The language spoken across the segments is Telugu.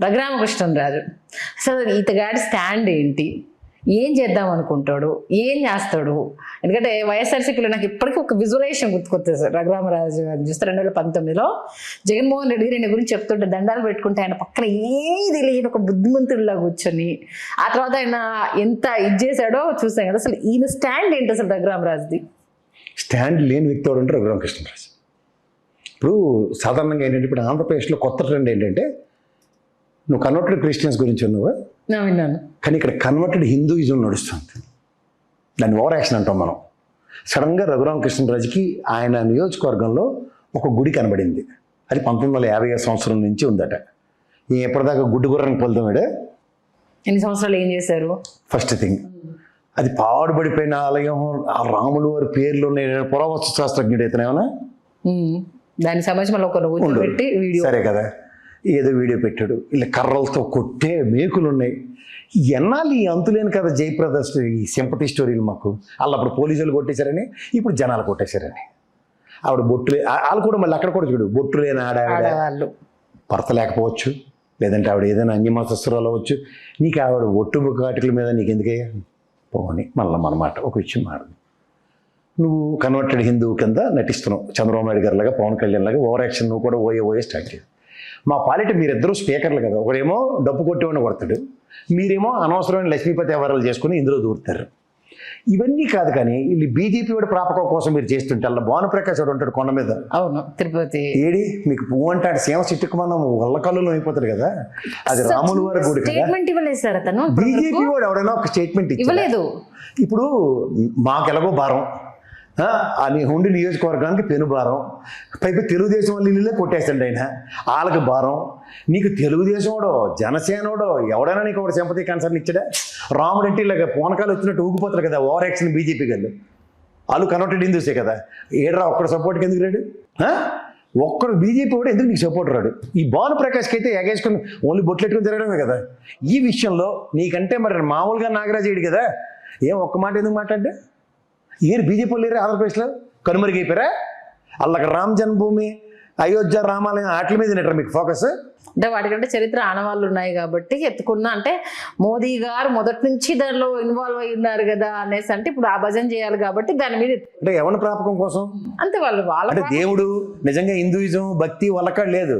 రఘురామకృష్ణరాజు అసలు ఇతగాడి స్టాండ్ ఏంటి, ఏం చేద్దాం అనుకుంటాడు, ఏం చేస్తాడు? ఎందుకంటే వైఎస్ఆర్సీపీలో నాకు ఇప్పటికీ ఒక విజువలైజేషన్ గుర్తుకొస్తుంది సార్. రఘురామరాజు చూస్తే 2019లో జగన్మోహన్ రెడ్డి గారి గురించి చెప్తుంటే దండాలు పెట్టుకుంటే ఆయన పక్కన ఏది తెలియని ఒక బుద్ధిమంతుడిలా కూర్చొని ఆ తర్వాత ఆయన ఎంత ఇది చేశాడో చూసాం కదా. అసలు ఈయన స్టాండ్ ఏంటి అసలు రఘురామరాజుది? స్టాండ్ లేని వ్యక్తి ఎవరు అంటే రఘురామకృష్ణరాజు. ఇప్పుడు సాధారణంగా ఏంటంటే ఇప్పుడు ఆంధ్రప్రదేశ్లో కొత్త ట్రెండ్ ఏంటంటే నువ్వు కన్వర్టెడ్ క్రిస్టియన్స్ గురించి ఉన్నావా, విన్నాను. కానీ ఇక్కడ కన్వర్టెడ్ హిందూయిజం నడుస్తుంది. దాన్ని ఓవర్ యాక్షన్ అంటాం మనం. సడన్గా రఘురామకృష్ణరాజుకి ఆయన నియోజకవర్గంలో ఒక గుడి కనబడింది. అది 1950 సంవత్సరం నుంచి ఉందట. ఎప్పటిదాకా గుడ్డు గుర్రానికి పొందాడు. ఎన్ని సంవత్సరాలు ఏం చేశారు? ఫస్ట్ థింగ్ అది పాడుబడిపోయిన ఆలయం. ఆ రాములు వారి పేర్లు పురావస్తు శాస్త్రజ్ఞుడు అయితేనేమన్నా దానికి సంబంధించి మళ్ళీ ఒక పెట్టి వీడియో, సరే కదా, ఏదో వీడియో పెట్టాడు. ఇలా కర్రలతో కొట్టే మేకులు ఉన్నాయి. ఎన్నాళ్ళు ఈ అంతులేని కదా జయప్రద ఈ సింపతి స్టోరీలు మాకు. వాళ్ళు అప్పుడు పోలీసులు కొట్టేశారని, ఇప్పుడు జనాలు కొట్టేశారని. ఆవిడ బొట్టులే, వాళ్ళు కూడా మళ్ళీ అక్కడ కూడా చూడు, బొట్టు లేని ఆడవాళ్ళు భర్త లేకపోవచ్చు, లేదంటే ఆవిడ ఏదైనా అన్యమతస్తురాలు అవ్వచ్చు. నీకు ఆవిడ ఒట్టు కాటికల మీద నీకు ఎందుకయ్యా పోని. మళ్ళీ మనమాట ఒక విషయం మారదు. నువ్వు కన్వర్టెడ్ హిందువు కింద నటిస్తున్నావు, చంద్రబాబు నాయుడు గారి లాగా, పవన్ కళ్యాణ్ లాగా ఓవర్ యాక్షన్ నువ్వు కూడా ఓయే స్టార్ట్ చేయాలి. మా పాలిట మీరిద్దరూ స్పీకర్లు కదా, ఒకడేమో డబ్బు కొట్టేవాడిని కొడతాడు, మీరేమో అనవసరమైన లక్ష్మీపతి వ్యవహారాలు చేసుకుని ఇందులో దూరుతారు. ఇవన్నీ కాదు కానీ వీళ్ళు బీజేపీ వాడి ప్రాపకం కోసం మీరు చేస్తుంటే అలా భానుప్రకాష్ వాడు ఉంటాడు కొండ మీద. అవును, తిరుపతి ఏడి మీకు పువ్వు అంటాడు సీమ చిట్టుకు మనం వల్లకల్లో అయిపోతాడు కదా. అది రాములు వారి గుడి కదా. బీజేపీ వాడు ఎవడైనా ఒక స్టేట్మెంట్ ఇవ్వలేదు. ఇప్పుడు మాకెలాగో భారం, అని ఉండి నియోజకవర్గానికి పెను భారం, పైపు తెలుగుదేశం వాళ్ళు ఇల్లులే కొట్టేస్తాడు ఆయన, వాళ్ళకి భారం. నీకు తెలుగుదేశం వాడో జనసేనోడో ఎవడైనా నీకు ఒకటి సింపతి కన్సర్న్ ఇచ్చాడా? రాముడు అంటే ఇలాగ పోనకాలు వచ్చినట్టు ఊగిపోతారు కదా ఓవర్ యాక్షన్ బీజేపీ గారు. వాళ్ళు కన్వర్టెడ్ హిందూసే కదా. ఏడ్రా ఒక్కడ సపోర్ట్కి ఎందుకు రాడు? ఒక్కడు బీజేపీ వాడు ఎందుకు నీకు సపోర్ట్ రాడు? ఈ భానుప్రకాష్కి అయితే ఎగేసుకుని ఓన్లీ బొట్లెట్టుకుని తిరగడమే కదా. ఈ విషయంలో నీకంటే మరి మామూలుగా నాగరాజు ఏడు కదా, ఏం ఒక్క మాట ఎందుకు మాట్లాడ్డా? ఏరు బీజేపీ వాళ్ళు లేరు ఆంధ్రప్రదేశ్లో కనుమరుగైపోయారా? అక్కడ రామ జన్మభూమి, అయోధ్య, రామాలయం వాటి మీద నెట్టరు మీకు ఫోకస్. అంటే వాటికంటే చరిత్ర ఆనవాళ్ళు ఉన్నాయి కాబట్టి ఎత్తుకున్నా. అంటే మోదీ గారు మొదటి నుంచి దానిలో ఇన్వాల్వ్ అయి ఉన్నారు కదా అనేసి, అంటే ఇప్పుడు ఆ భజన చేయాలి కాబట్టి దాని మీద అంటే ఎవరి ప్రాపకం కోసం అంతే వాళ్ళ అంటే దేవుడు నిజంగా హిందూయిజం భక్తి వాళ్ళక్కడ లేదు.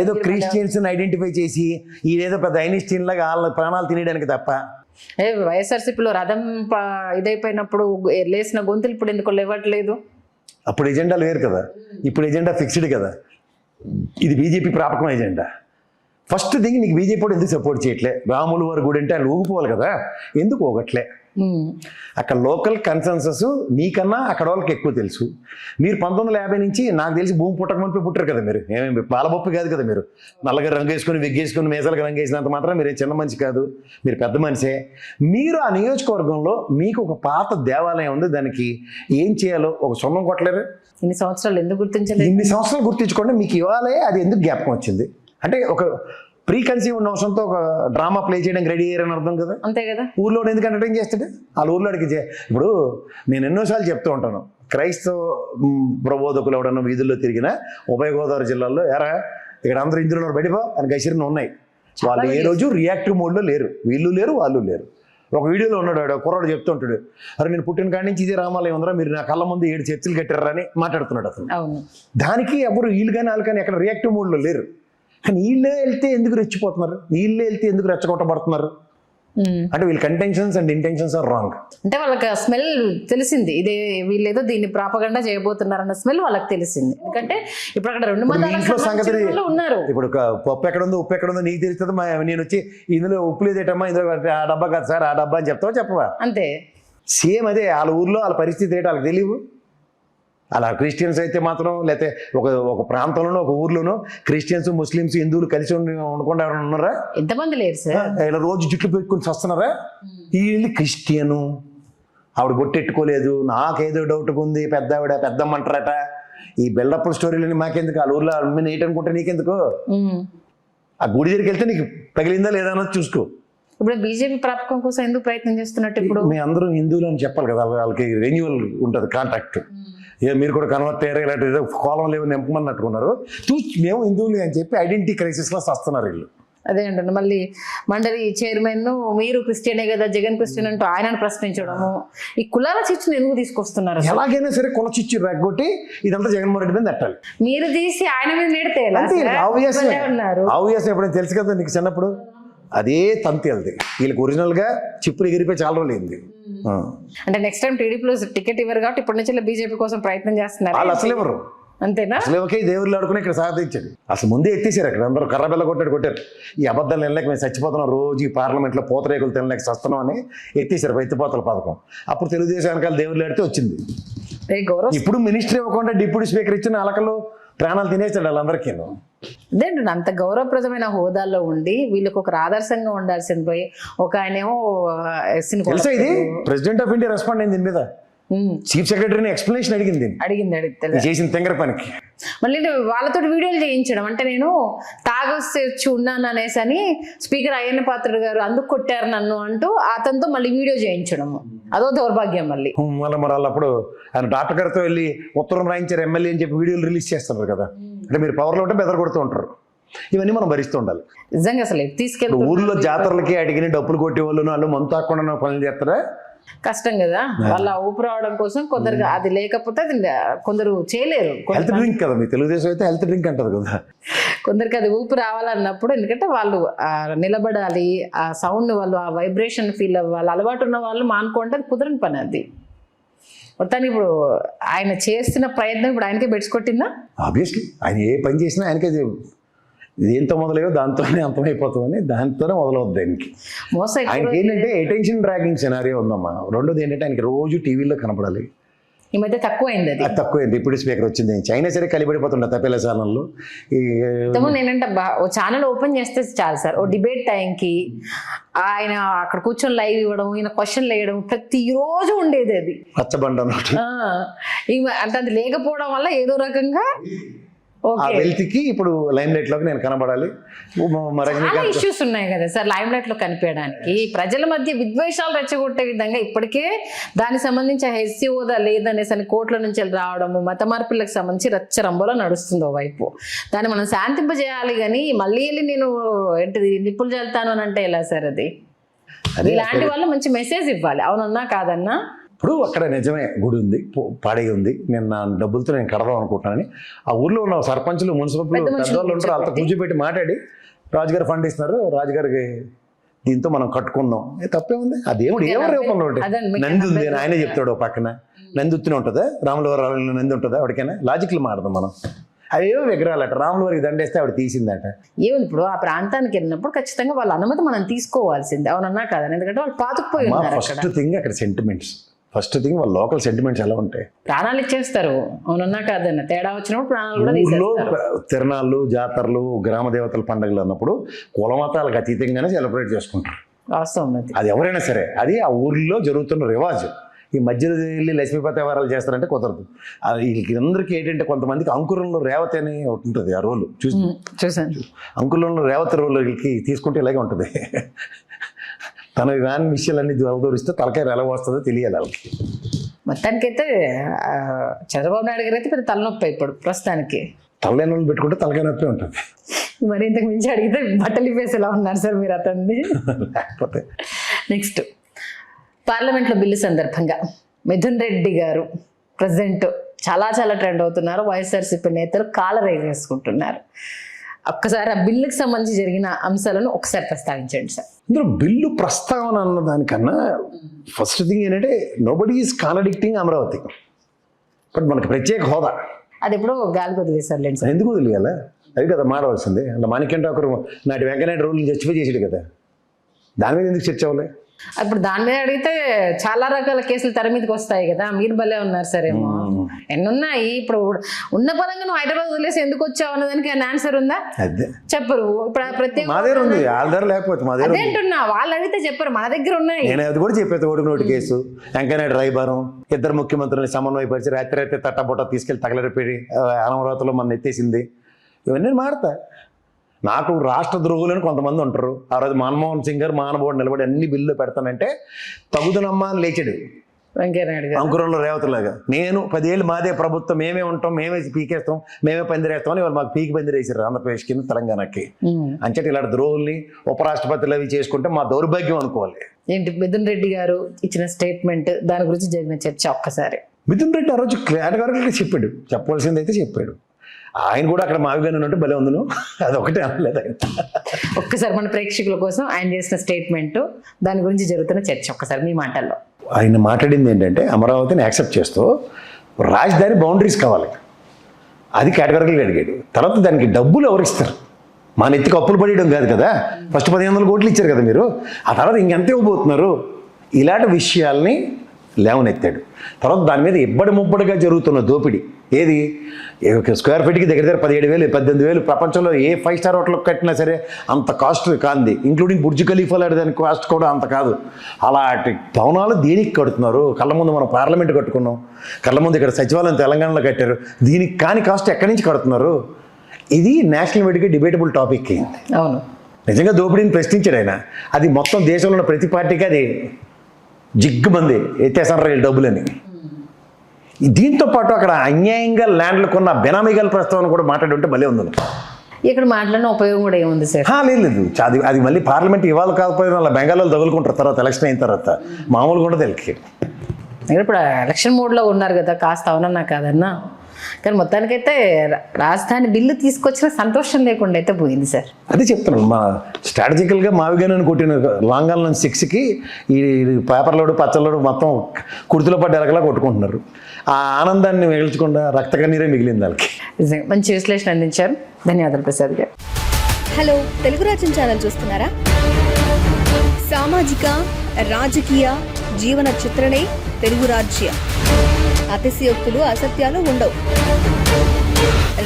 ఏదో క్రిస్టియన్స్ ఐడెంటిఫై చేసి ఇదేదో పెద్ద ఐనిస్టీన్ లాగా వాళ్ళ ప్రాణాలు తినేయడానికి తప్ప. వైఎస్ఆర్సీపీలో రథం ఇదైపోయినప్పుడు లేసిన గొంతులు ఇప్పుడు ఎందుకు లేవట్లేదు? అప్పుడు ఎజెండాలు వేరు కదా, ఇప్పుడు ఎజెండా ఫిక్స్డ్ కదా. ఇది బీజేపీ ప్రాపకం ఎజెండా. ఫస్ట్ థింగ్ నీకు బీజేపీ కూడా ఎందుకు సపోర్ట్ చేయట్లే? రాములు వారి గుడి అంటే ఆయన ఊగిపోవాలి కదా, ఎందుకు ఊగట్లే? అక్కడ లోకల్ కన్సెన్సస్ నీకన్నా అక్కడ వాళ్ళకి ఎక్కువ తెలుసు. మీరు 1950 నుంచి నాకు తెలిసి భూమి పుట్టకముందు పుట్టారు కదా. మీరు ఏమేమి పాలబొప్పు కాదు కదా. మీరు నల్లగా రంగు వేసుకొని విగ్గేసుకొని మీసాలకు రంగు వేసినంత మాత్రం మీరు చిన్న మనిషి కాదు, మీరు పెద్ద మనిషే. మీరు ఆ నియోజకవర్గంలో మీకు ఒక పాత దేవాలయం ఉంది, దానికి ఏం చేయాలో ఒక సొన్నం కొట్టలేరు. ఇన్ని సంవత్సరాలు ఎందుకు గుర్తించలేదు? ఇన్ని సంవత్సరాలు గుర్తించుకోండి, మీకు ఇవ్వాలే. అది ఎందుకు జ్ఞాపకం వచ్చింది అంటే ఒక ప్రీ కన్సీవ్ ఉన్న అవసరంతో ఒక డ్రామా ప్లే చేయడానికి రెడీ అయ్యారని అర్థం కదా. అంతే కదా. ఊర్లో ఎందుకు ఎంటర్టైన్ చేస్తాడు? వాళ్ళ ఊర్లో అడిగి ఇప్పుడు నేను ఎన్నోసార్లు చెప్తూ ఉంటాను, క్రైస్తవ ప్రబోధకులు ఎవడన్నా వీధుల్లో తిరిగినా ఉభయ గోదావరి జిల్లాల్లో ఎరా ఇక్కడ అందరూ ఇందులో బయటపో అని గసిరిని ఉన్నాయి. వాళ్ళు ఏ రోజు రియాక్టివ్ మోడ్లో లేరు, వీళ్ళు లేరు వాళ్ళు లేరు. ఒక వీడియోలో ఉన్నాడు కుర్రాడు చెప్తూ ఉంటాడు, అరే నేను పుట్టిన కాడి నుంచి ఇదే రామాలయం ఉందరా, మీరు నా కళ్ళ ముందు 7 చర్చిలు కట్టారా అని మాట్లాడుతున్నాడు అతను. దానికి ఎవరు వీళ్ళు కానీ వాళ్ళు కానీ ఎక్కడ రియాక్టివ్ మోడ్లో లేరు. కానీ వీళ్ళే వెళ్తే ఎందుకు రెచ్చిపోతున్నారు, వీళ్ళే వెళ్తే ఎందుకు రెచ్చగొట్టబడుతున్నారు అంటే వీళ్ళ contentions and intentions are wrong. అంటే వాళ్ళకి స్మెల్ తెలిసింది, ఇదే వీళ్ళేదో దీన్ని ప్రాపగండా చేయబోతున్నారన్న స్మెల్ వాళ్ళకి తెలిసింది. ఎందుకంటే ఇప్పుడు అక్కడ 2 మతాల సంగతి ఉన్నారు. ఇప్పుడు పప్పు ఎక్కడ ఉందో ఉప్పు ఎక్కడ ఉందో నీకు తెలుస్తుంది. నేను వచ్చి ఇందులో ఉప్పు లేదేటమ్మా, ఇందులో ఆ డబ్బా కాదు సార్ ఆ డబ్బా అని చెప్తావా చెప్పవా? అంతే. సేమ్ అదే వాళ్ళ ఊర్లో వాళ్ళ పరిస్థితి ఏంటో వాళ్ళకి తెలియవు. అలా క్రిస్టియన్స్ అయితే మాత్రం, లేకపోతే ఒక ప్రాంతంలోనో ఒక ఊర్లోనో క్రిస్టియన్స్ ముస్లిమ్స్ హిందువులు కలిసి ఉండకుండా ఎవరైనా ఉన్నారా? ఎంతమంది లేరు సార్. ఇలా రోజు జుట్లు పెట్టుకుని వస్తున్నారా? వీళ్ళు క్రిస్టియను, ఆవిడ బొట్టెట్టుకోలేదు, నాకేదో డౌట్గా ఉంది, పెద్ద ఆవిడ పెద్దమ్మంటారట. ఈ బిల్డప్ స్టోరీలని మాకెందుకు? వాళ్ళ ఊర్లో అమ్మిన ఏంటనుకుంటే నీకెందుకు? ఆ గుడి దగ్గరికి వెళ్తే నీకు తగిలిందా లేదా అన్నది చూసుకో. ఇప్పుడు బీజేపీ ప్రాపకం కోసం ఎందుకు ప్రయత్నం చేస్తున్నట్టు? ఇప్పుడు మీ అందరూ హిందువులు అని చెప్పాలి కదా, వాళ్ళకి రెన్యువల్ ఉంటుంది కాంట్రాక్ట్. మీరు కూడా కన్వర్ట్ అయ్యారు ఇలాంటి ఏదో కోలం లేవు నింపమన్నట్టుకున్నారు. చూసి మేము హిందువులు అని చెప్పి ఐడెంటిటీ క్రైసిస్లో వస్తున్నారు వీళ్ళు. అదే అంటున్నా. మళ్ళీ మండలి చైర్మన్ మీరు క్రిస్టియనే కదా, జగన్ క్రిస్టియన్ అంటూ ఆయనను ప్రశ్నించడము, ఈ కులాల చిచ్చును ఎందుకు తీసుకొస్తున్నారు? ఎలాగైనా సరే కుల చిచ్చు రెగ్గొట్టి ఇదంతా జగన్మోహన్ రెడ్డి మీద నెట్టాలి. మీరు తీసి ఆయన మీద నెడితే ఆబ్వియస్ ఎప్పుడైనా తెలుసు కదా నీకు చిన్నప్పుడు. అదే తంతి అది వీళ్ళకి ఒరిజినల్గా చిప్పులు ఎగిరిపోయి చాలా రోజులు అయింది. అంటే నెక్స్ట్ టైం టీడీపీలో టికెట్ ఇవ్వరు కాబట్టి ఇప్పటి నుంచి బీజేపీ కోసం ప్రయత్నం చేస్తున్నారు. వాళ్ళు అసలు ఎవరు అంతేనా? అసలు ఒకే దేవుళ్ళు ఆడుకుని ఇక్కడ సాధించాడు. అసలు ముందే ఎత్తేసారు అక్కడ అందరూ కర్రబెల్ల కొట్టారు. ఈ అబద్ధాలు తినలేక మేము చచ్చిపోతున్నాం, రోజు ఈ పార్లమెంట్లో పూతరేకులు తినలేక చస్తున్నాం అని ఎత్తేసారు ఎత్తిపోతల పథకం. అప్పుడు తెలుగుదేశం వెనకాల దేవుళ్ళు ఆడితే వచ్చింది. ఇప్పుడు మినిస్టర్ ఇవ్వకుండా డిప్యూటీ స్పీకర్ ఇచ్చిన అలకలు ప్రాణాలు తినేసాడు వాళ్ళందరికీ. అదే అంత గౌరవప్రదమైన హోదాల్లో ఉండి వీళ్ళకి ఒక ఆదర్శంగా ఉండాల్సింది పోయి ఒక ఆయనేమో తెలుసా ఇది ప్రెసిడెంట్ ఆఫ్ ఇండియా రెస్పాండ్ అయింది దీని మీద. చీఫ్ సెక్రటరీని ఎక్స్ప్లెనేషన్ అడిగింది చేసిన తెంగర పనికి. మళ్ళీ వాళ్ళతో వీడియోలు చేయించడం అంటే నేను తాగొచ్చి ఉన్నాను అనేసి అని స్పీకర్ అయ్యన్న పాత్రుడు గారు అందుకు కొట్టారు నన్ను అంటూ అతనితో మళ్ళీ వీడియో చేయించడము అదో దౌర్భాగ్యం. మళ్ళీ మరి అప్పుడు ఆయన డాక్టర్ గారితో వెళ్ళి ఉత్తరం రాయించారు ఎమ్మెల్యే అని చెప్పి వీడియోలు రిలీజ్ చేస్తున్నారు కదా. అంటే మీరు పవర్లో ఉంటే బెదర్ కొడుతూ ఉంటారు. ఇవన్నీ మనం భరిస్తూ ఉండాలి. నిజంగా అసలు తీసుకెళ్ళి ఊర్లో జాతరలకి అడిగిన డబ్బులు కొట్టే వాళ్ళు మందు తాకుండా పనులు చేస్తారా? కష్టం కదా. వాళ్ళ ఊపు రావడం కోసం కొందరు అది లేకపోతే అది కొందరు చేయలేరు. హెల్త్ డ్రింక్ కదా, మీ తెలుగుదేశం అయితే హెల్త్ డ్రింక్ అంటారు కదా. కొందరికి అది ఊపు రావాలన్నప్పుడు ఎందుకంటే వాళ్ళు నిలబడాలి, ఆ సౌండ్ వాళ్ళు ఆ వైబ్రేషన్ ఫీల్ అవ్వాలి. అలవాటు ఉన్న వాళ్ళు మానుకుంటే అది కుదరని పని. అది మొత్తానికి ఇప్పుడు ఆయన చేస్తున్న ప్రయత్నం ఇప్పుడు ఆయనకే బెడ్స్ కొట్టిందా? ఆబ్వియస్లీ ఆయన ఏ పని చేసినా ఆయనకే దేంతో మొదలయ్యో దాంతోనే అంతమైపోతామని దాంతోనే మొదలవుద్ది ఆయనకి. ఆయనకి ఏంటంటే అటెన్షన్ డ్రాగింగ్ సినారియో ఉందమ్మా. రెండోది ఏంటంటే ఆయనకి రోజు టీవీలో కనపడాలి. ఈ మధ్య తక్కువైంది, అది తక్కువైంది. ఇప్పుడు స్పీకర్ వచ్చింది అయినా సరే కలిపడిపోతుండే తప్పేలా ఛానల్లో. నేనంటే ఓ ఛానల్ ఓపెన్ చేస్తే చాలు సార్, ఓ డిబేట్ టైంకి ఆయన అక్కడ కూర్చొని లైవ్ ఇవ్వడం, ఈయన క్వశ్చన్లు వేయడం ప్రతిరోజు ఉండేది. అది పచ్చబండ అంటే అది లేకపోవడం వల్ల ఏదో రకంగా ఆ వెల్త్కి ఇప్పుడు లైమ్ లైట్ లోకి నేను కనబడాలి. ఇష్యూస్ ఉన్నాయి కదా సార్ లైమ్ లైట్ లో కనిపించడానికి. ప్రజల మధ్య విద్వేషాలు రెచ్చగొట్టే విధంగా ఇప్పటికే దానికి సంబంధించి హెచ్సి హోదా లేదనేసి అని కోర్టుల నుంచి రావడము, మత మార్పులకు సంబంధించి రచ్చరంబలో నడుస్తుంది ఓవైపు. దాన్ని మనం శాంతింపజేయాలి కానీ మళ్ళీ వెళ్ళి నేను ఏంటిది నిప్పులు చల్లుతాను అని అంటే ఎలా సార్? అది ఇలాంటి వాళ్ళు మంచి మెసేజ్ ఇవ్వాలి, అవునన్నా కాదన్నా. ఇప్పుడు అక్కడ నిజమే గుడి ఉంది, పాడే ఉంది, నేను నా డబ్బులతో నేను కడదాం అనుకుంటున్నానని ఆ ఊర్లో ఉన్న సర్పంచులు మున్సిపల్ పెద్దవాళ్ళు ఉంటారు, వాళ్ళతో కూర్చోబెట్టి మాట్లాడి రాజుగారు ఫండ్ ఇస్తున్నారు, రాజుగారికి దీంతో మనం కట్టుకుందాం, తప్పే ఉంది. ఆ దేవుడు ఎవరు రూపంలో ఉంటే నంది ఉంది అని ఆయనే చెప్తాడు. పక్కన నంది ఉత్తిన ఉంటుందా, రాముల వారి నంది ఉంటుందా, ఎవరికైనా లాజిక్లు మాడదాం మనం. అవేవో విగ్రహాలట, రాముల వారికి దండేస్తే ఆవిడ తీసిందట. ఏముంది ఇప్పుడు ఆ ప్రాంతానికి వెళ్ళినప్పుడు ఖచ్చితంగా వాళ్ళ అనుమతి మనం తీసుకోవాల్సిందే, అవునన్నా కాదని. ఎందుకంటే వాళ్ళు పాతుకుపోయి ఉన్నారు. ఫస్ట్ థింగ్ అక్కడ సెంటిమెంట్స్, ఫస్ట్ థింగ్ వాళ్ళ లోకల్ సెంటిమెంట్స్ ఎలా ఉంటాయి. ప్రాణాలు ఇచ్చేస్తారు, అవునన్నా కాదన్న. తేడా వచ్చినప్పుడు ప్రాణాలు కూడా తీసేస్తారు. తిరణాలు, జాతరలు, గ్రామ దేవతల పండుగలు అన్నప్పుడు కులమతాలకు అతీతంగానే సెలబ్రేట్ చేసుకుంటారు. వాస్తవం అది ఎవరైనా సరే, అది ఆ ఊర్లో జరుగుతున్న రివాజ్. ఈ మధ్యలో వెళ్ళి లక్ష్మీపతి వ్యవహారాలు చేస్తారంటే కుదరదు. వీళ్ళకి అందరికీ ఏంటంటే కొంతమందికి అంకురంలో రేవతి అని ఉంటుంది, ఆ రోలు చూసాను. అంకురంలో రేవతి రోలు వీళ్ళకి తీసుకుంటే ఇలాగే ఉంటుంది. తన వ్యాన్ విషయాలన్నీ దూరిస్తే తలకాయ ఎలా వస్తుందో తెలియాలి వాళ్ళకి. మొత్తానికైతే చంద్రబాబు నాయుడు గారు అయితే పెద్ద తలనొప్పి ఇప్పుడు ప్రస్తుతానికి. తలలేని పెట్టుకుంటే తలకాయ నొప్పి ఉంటుంది. మరి ఇంతకు మించి అడిగితే బట్టలు ఫేస్ ఎలా ఉన్నారు సార్ మీరు అతన్ని? లేకపోతే నెక్స్ట్ పార్లమెంట్లో బిల్లు సందర్భంగా మిథున్ రెడ్డి గారు ప్రజెంట్ చాలా ట్రెండ్ అవుతున్నారు. వైఎస్ఆర్సీపీ నేతలు కాలర్ రైజ్ చేసుకుంటున్నారు. ఒక్కసారి ఆ బిల్లుకి సంబంధించి జరిగిన అంశాలను ఒకసారి ప్రస్తావించండి సార్. ఇందులో బిల్లు ప్రస్తావన అన్న దానికన్నా ఫస్ట్ థింగ్ ఏంటంటే nobody is contradicting Amaravati. But మనకి ప్రత్యేక హోదా అది ఎప్పుడో గాలికి వదిలేసారులేండి సార్. ఎందుకు వదిలేయాల? అది కదా మాడవలసింది. అలా మాణిక్యం ఠాకూర్ నాటి వెంకయ్యనాయుడు రూల్ని జస్టిఫై చేసాడు కదా, దాని మీద ఎందుకు చర్చ అవ్వలే? ఇప్పుడు దాని మీద అడిగితే చాలా రకాల కేసులు తెర మీదకి వస్తాయి కదా. మీరు భలే ఉన్నారు సార్. ఏమో ఎన్నున్నాయి. ఇప్పుడు ఉన్న పరంగా నువ్వు హైదరాబాద్ వదిలేసి ఎందుకు వచ్చావు అన్నదానికి ఆన్సర్ ఉందా? చెప్పరు. ఇప్పుడు ప్రత్యేక అదేంటున్నా, వాళ్ళు అడిగితే చెప్పరు, మన దగ్గర ఉన్నాయి. నేను అది కూడా చెప్పేది. ఓటు నోటు కేసు, వెంకయ్యనాయుడు రాయబారం, ఇద్దరు ముఖ్యమంత్రులని సమన్వయపరిచి రాత్రి తట్టబొట్ట తీసుకెళ్లి తగలడిపోయి అమరావతిలో మన ఎత్తేసింది. ఇవన్నీ మాడతా. నాకు రాష్ట్ర ద్రోహులని కొంతమంది ఉంటారు. ఆ రోజు మన్మోహన్ సింగ్ గారు మానబోడు నిలబడి అన్ని బిల్లు పెడతానంటే తగుదనమ్మా అని లేచాడు. వెంకయ్యనాయుడు గారు అంకురంలో రేవతులాగా నేను 10 ఏళ్ళు మాదే ప్రభుత్వం, మేమే ఉంటాం, మేమే పీకేస్తాం, మేమే పందిరేస్తాం అని వాళ్ళు మాకు పీకి పందిరేసారు ఆంధ్రప్రదేశ్ కింద తెలంగాణకి. అంచేటి ఇలాంటి ద్రోహుల్ని ఉపరాష్ట్రపతులు అవి చేసుకుంటే మా దౌర్భాగ్యం అనుకోవాలి. ఏంటి మిథున్ రెడ్డి గారు ఇచ్చిన స్టేట్మెంట్, దాని గురించి జరిగిన చర్చ ఒక్కసారి. మిథున్ రెడ్డి ఆ రోజు కేటగిరీగా చెప్పాడు, చెప్పవలసింది అయితే చెప్పాడు. ఆయన కూడా అక్కడ మావిగానే ఉంటే భలే ఉందను, అదొకటే అనలేదు ఆయన. ఒక్కసారి మన ప్రేక్షకుల కోసం ఆయన చేసిన స్టేట్మెంట్, దాని గురించి జరుగుతున్న చర్చ ఒక్కసారి మీ మాటల్లో. ఆయన మాట్లాడింది ఏంటంటే అమరావతిని యాక్సెప్ట్ చేస్తూ రాజధాని బౌండరీస్ కావాలి, అది కేటగిరీగా అడిగాడు. తర్వాత దానికి డబ్బులు ఎవరు ఇస్తారు, మా నెత్తికి అప్పులు పడేయడం కాదు కదా, ఫస్ట్ 1500 కోట్లు ఇచ్చారు కదా మీరు, ఆ తర్వాత ఇంకెంత ఇవ్వబోతున్నారు, ఇలాంటి విషయాల్ని లేవనెత్తాడు. తర్వాత దాని మీద ఇబ్బడి ముబ్బడిగా జరుగుతున్న దోపిడీ ఏది, స్క్వేర్ ఫీట్కి దగ్గర 17,000 18,000, ప్రపంచంలో ఏ 5 స్టార్ హోటల్ కట్టినా సరే అంత కాస్ట్ కాంది, ఇంక్లూడింగ్ బుర్జ్ ఖలీఫా లాంటి దాని కాస్ట్ కూడా అంత కాదు. అలాంటి భవనాలు దేనికి కడుతున్నారు? కళ్ళ ముందు మనం పార్లమెంట్ కట్టుకున్నాం, కళ్ళ ముందు ఇక్కడ సచివాలయం తెలంగాణలో కట్టారు, దీనికి కాని కాస్ట్ ఎక్కడి నుంచి కడుతున్నారు? ఇది నేషనల్ వైడ్గా డిబేటబుల్ టాపిక్ అయింది. అవును, నిజంగా దోపిడీని ప్రశ్నించాడు ఆయన. అది మొత్తం దేశంలో ఉన్న ప్రతి పార్టీకి అది జిగ్గుమంది ఎత్తేసారు వీళ్ళు డబ్బులని. దీంతో పాటు అక్కడ అన్యాయంగా ల్యాండ్లు కొన్న బెనామీగల ప్రస్తావన కూడా మాట్లాడి ఉంటే భలే ఉంది. ఇక్కడ మాట్లాడిన ఉపయోగం కూడా ఏముంది సార్? లేదు, అది మళ్ళీ పార్లమెంట్ ఇవాళ కాకపోయినా వాళ్ళ బెంగాల్లో తగులుకుంటారు తర్వాత ఎలక్షన్ అయిన తర్వాత, మామూలుగా కూడా తెలియదు. ఇప్పుడు ఎలక్షన్ మోడ్లో ఉన్నారు కదా, కాస్త అవునన్నా కాదన్నా, కానీ మొత్తానికైతే రాజధాని బిల్లు తీసుకొచ్చిన సంతోషం లేకుండా అయితే పోయింది సార్. అదే చెప్తున్నాను, మా స్ట్రాటజికల్గా మావిగానని కొట్టిన లాంగాల్ నుంచి 6కి ఈ పేపర్లోడు పచ్చలోడు మొత్తం కుర్తులో పడ్డ ఎలకలా కొట్టుకుంటున్నారు. ఆ ఆనందాన్ని మిగిల్చకుండా రక్త కన్నీరే మిగిలింది వాళ్ళకి. నిజంగా మంచి విశ్లేషణ అందించారు, ధన్యవాదాలు ప్రసాద్ గారు. హలో, తెలుగు రాజ్యం ఛానల్ చూస్తున్నారా? సామాజిక రాజకీయ జీవన చిత్రణే తెలుగు రాజ్యం. అతిశయోక్తులు అసత్యాలు ఉండవు.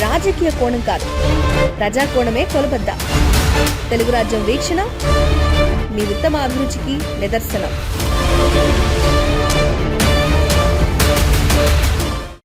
రాజకీయ కోణం కాదు, ప్రజా కోణమే కొలబద్ద. తెలుగు రాజ్యం వీక్షణ మీ ఉత్తమ అభిరుచికి నిదర్శనం.